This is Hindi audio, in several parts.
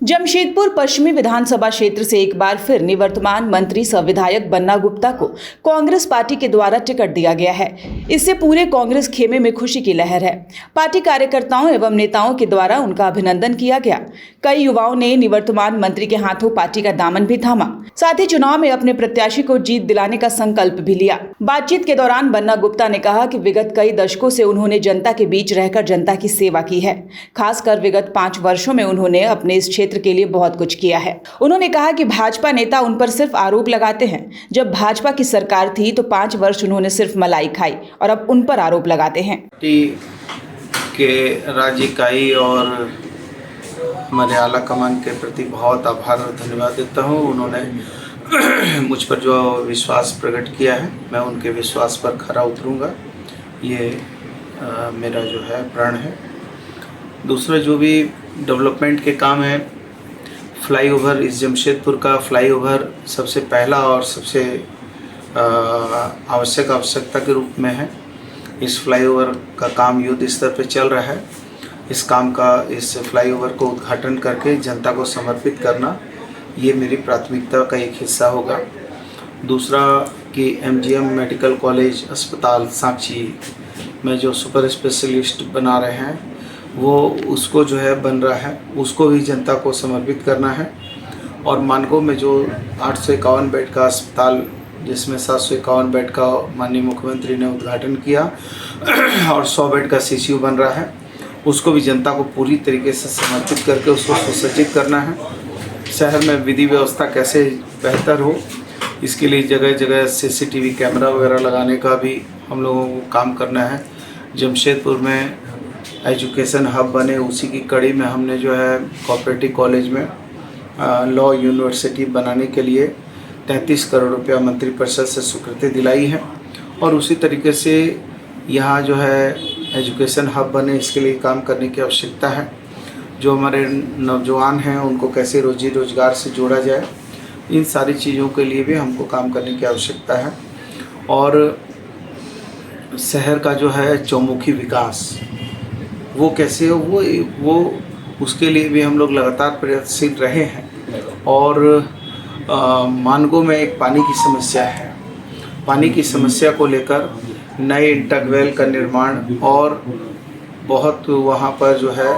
जमशेदपुर पश्चिमी विधानसभा क्षेत्र से एक बार फिर निवर्तमान मंत्री सह विधायक बन्ना गुप्ता को कांग्रेस पार्टी के द्वारा टिकट दिया गया है। इससे पूरे कांग्रेस खेमे में खुशी की लहर है। पार्टी कार्यकर्ताओं एवं नेताओं के द्वारा उनका अभिनंदन किया गया। कई युवाओं ने निवर्तमान मंत्री के हाथों पार्टी का दामन भी थामा, साथ ही चुनाव में अपने प्रत्याशी को जीत दिलाने का संकल्प भी लिया। बातचीत के दौरान बन्ना गुप्ता ने कहा कि विगत कई दशकों से उन्होंने जनता के बीच रहकर जनता की सेवा की है। खासकर विगत 5 वर्षों में उन्होंने अपने इस क्षेत्र के लिए बहुत कुछ किया है। उन्होंने कहा कि भाजपा नेता उन पर सिर्फ आरोप लगाते हैं। जब भाजपा की सरकार थी तो 5 वर्ष उन्होंने सिर्फ मलाई खाई और अब उन पर आरोप लगाते हैं। के राज्य इकाई और हमारे आला कमान के प्रति बहुत आभार और धन्यवाद देता हूँ। उन्होंने मुझ पर जो विश्वास प्रकट किया है, मैं उनके विश्वास पर खरा उतरूँगा, ये मेरा जो है प्रण है। दूसरा जो भी डेवलपमेंट के काम है, फ्लाईओवर, इस जमशेदपुर का फ्लाईओवर सबसे पहला और सबसे आवश्यकता के रूप में है। इस फ्लाईओवर का काम युद्ध स्तर पे चल रहा है। इस फ्लाईओवर को उद्घाटन करके जनता को समर्पित करना, ये मेरी प्राथमिकता का एक हिस्सा होगा। दूसरा कि MGM मेडिकल कॉलेज अस्पताल सांची में जो सुपर स्पेशलिस्ट बना रहे हैं, वो उसको जो है बन रहा है, उसको भी जनता को समर्पित करना है। और मानगो में जो 851 बेड का अस्पताल, जिसमें 751 बेड का माननीय मुख्यमंत्री ने उद्घाटन किया और 100 बेड का CCU बन रहा है, उसको भी जनता को पूरी तरीके से समर्पित करके उसको सुसज्जित करना है। शहर में विधि व्यवस्था कैसे बेहतर हो, इसके लिए जगह जगह CCTV कैमरा वगैरह लगाने का भी हम लोगों को काम करना है। जमशेदपुर में एजुकेशन हब बने, उसी की कड़ी में हमने जो है कोऑपरेटिव कॉलेज में लॉ यूनिवर्सिटी बनाने के लिए 33 करोड़ रुपया मंत्रिपरिषद से स्वीकृति दिलाई है। और उसी तरीके से यहाँ जो है एजुकेशन हब बने, इसके लिए काम करने की आवश्यकता है। जो हमारे नौजवान हैं उनको कैसे रोजी रोजगार से जोड़ा जाए, इन सारी चीज़ों के लिए भी हमको काम करने की आवश्यकता है। और शहर का जो है चौमुखी विकास वो कैसे हो, वो उसके लिए भी हम लोग लगातार प्रयत्नशील रहे हैं। और मानगो में एक पानी की समस्या है। पानी की समस्या को लेकर नए इंटरवेल का निर्माण और बहुत वहाँ पर जो है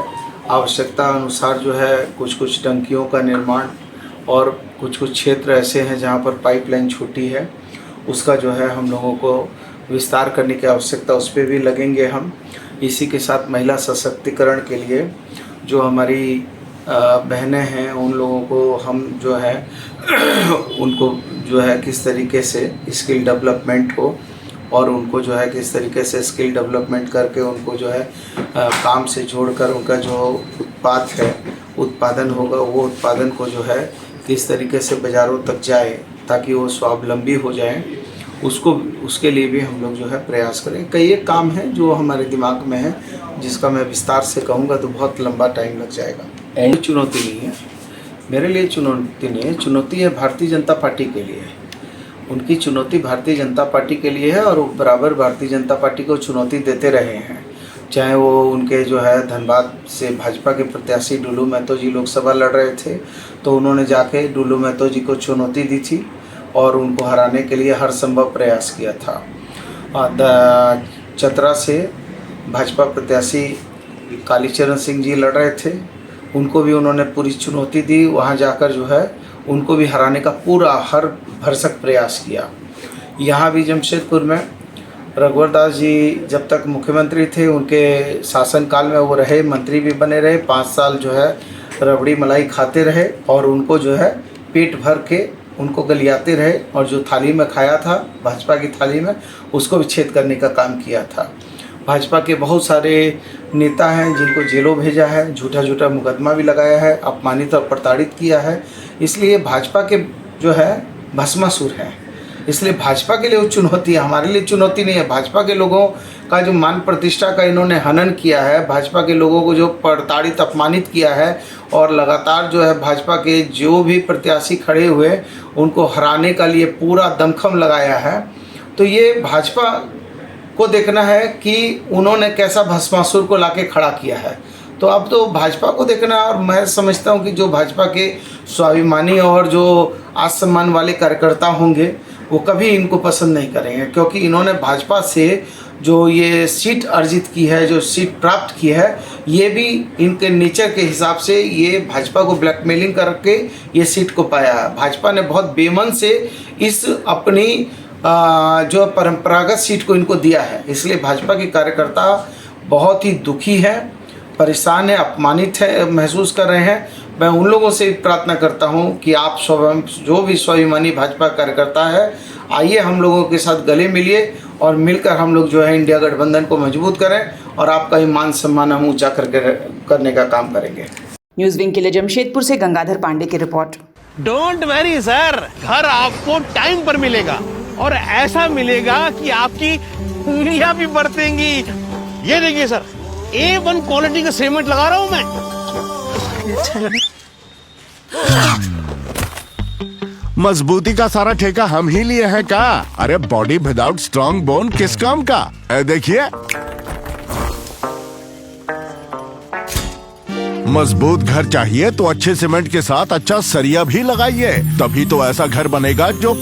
आवश्यकता अनुसार जो है कुछ टंकियों का निर्माण, और कुछ क्षेत्र ऐसे हैं जहाँ पर पाइपलाइन छोटी है, उसका जो है हम लोगों को विस्तार करने की आवश्यकता, उस पर भी लगेंगे हम। इसी के साथ महिला सशक्तिकरण के लिए जो हमारी बहनें हैं, उन लोगों को हम जो है उनको जो है किस तरीके से स्किल डेवलपमेंट हो, और उनको जो है किस तरीके से स्किल डेवलपमेंट करके उनको जो है काम से जोड़कर उनका जो उत्पादन होगा, वो उत्पादन को जो है किस तरीके से बाज़ारों तक जाए ताकि वो स्वावलंबी हो जाए, उसके लिए भी हम लोग जो है प्रयास करें। कई एक काम है जो हमारे दिमाग में है, जिसका मैं विस्तार से कहूँगा तो बहुत लंबा टाइम लग जाएगा। चुनौती नहीं है मेरे लिए, चुनौती नहीं है, चुनौती है भारतीय जनता पार्टी के लिए। उनकी चुनौती भारतीय जनता पार्टी के लिए है और वो बराबर भारतीय जनता पार्टी को चुनौती देते रहे हैं। चाहे वो उनके जो है धनबाद से भाजपा के प्रत्याशी डुल्लू महतो जी लोकसभा लड़ रहे थे, तो उन्होंने जाके डुल्लू महतो जी को चुनौती दी थी और उनको हराने के लिए हर संभव प्रयास किया था। चतरा से भाजपा प्रत्याशी कालीचरण सिंह जी लड़ रहे थे, उनको भी उन्होंने पूरी चुनौती दी। वहाँ जाकर जो है उनको भी हराने का पूरा हर भरसक प्रयास किया। यहाँ भी जमशेदपुर में रघुवर दास जी जब तक मुख्यमंत्री थे, उनके शासनकाल में वो रहे, मंत्री भी बने रहे, 5 साल जो है रबड़ी मलाई खाते रहे और उनको जो है पेट भर के उनको गलियाते रहे, और जो थाली में खाया था भाजपा की थाली में, उसको विच्छेद करने का काम किया था। भाजपा के बहुत सारे नेता हैं जिनको जेलों भेजा है, झूठा मुकदमा भी लगाया है, अपमानित और प्रताड़ित किया है। इसलिए भाजपा के जो है भस्मासुर हैं। इसलिए भाजपा के लिए वो चुनौती है, हमारे लिए चुनौती नहीं है। भाजपा के लोगों का जो मान प्रतिष्ठा का इन्होंने हनन किया है, भाजपा के लोगों को जो प्रताड़ित अपमानित किया है, और लगातार जो है भाजपा के जो भी प्रत्याशी खड़े हुए उनको हराने का लिए पूरा दमखम लगाया है। तो ये भाजपा को देखना है कि उन्होंने कैसा भस्मासुर को लाके खड़ा किया है। तो अब तो भाजपा को देखना है। और मैं समझता हूँ कि जो भाजपा के स्वाभिमानी और जो आत्मसम्मान वाले कार्यकर्ता होंगे वो कभी इनको पसंद नहीं करेंगे, क्योंकि इन्होंने भाजपा से जो ये सीट अर्जित की है, जो सीट प्राप्त की है, ये भी इनके नेचर के हिसाब से ये भाजपा को ब्लैकमेलिंग करके ये सीट को पाया है। भाजपा ने बहुत बेमन से इस अपनी जो परंपरागत सीट को इनको दिया है, इसलिए भाजपा के कार्यकर्ता बहुत ही दुखी है, परेशान है, अपमानित है, महसूस कर रहे हैं। मैं उन लोगों से प्रार्थना करता हूं कि आप जो भी स्वाभिमानी भाजपा कार्यकर्ता है, आइए हम लोगों के साथ गले मिलिए और मिलकर हम लोग जो है इंडिया गठबंधन को मजबूत करें और आपका मान सम्मान हम ऊंचा करने का काम करेंगे। न्यूज विंग के लिए जमशेदपुर से गंगाधर पांडे की रिपोर्ट। डोंट वरी सर, घर आपको टाइम पर मिलेगा और ऐसा मिलेगा कि आपकी उंगलियां भी बरतेंगी। ये देखिए सर, A1 क्वालिटी का सीमेंट लगा रहा हूं मैं। मजबूती का सारा ठेका हम ही लिए हैं का? अरे बॉडी विदाउट स्ट्रॉन्ग बोन किस काम का? देखिए, मजबूत घर चाहिए तो अच्छे सीमेंट के साथ अच्छा सरिया भी लगाइए, तभी तो ऐसा घर बनेगा जो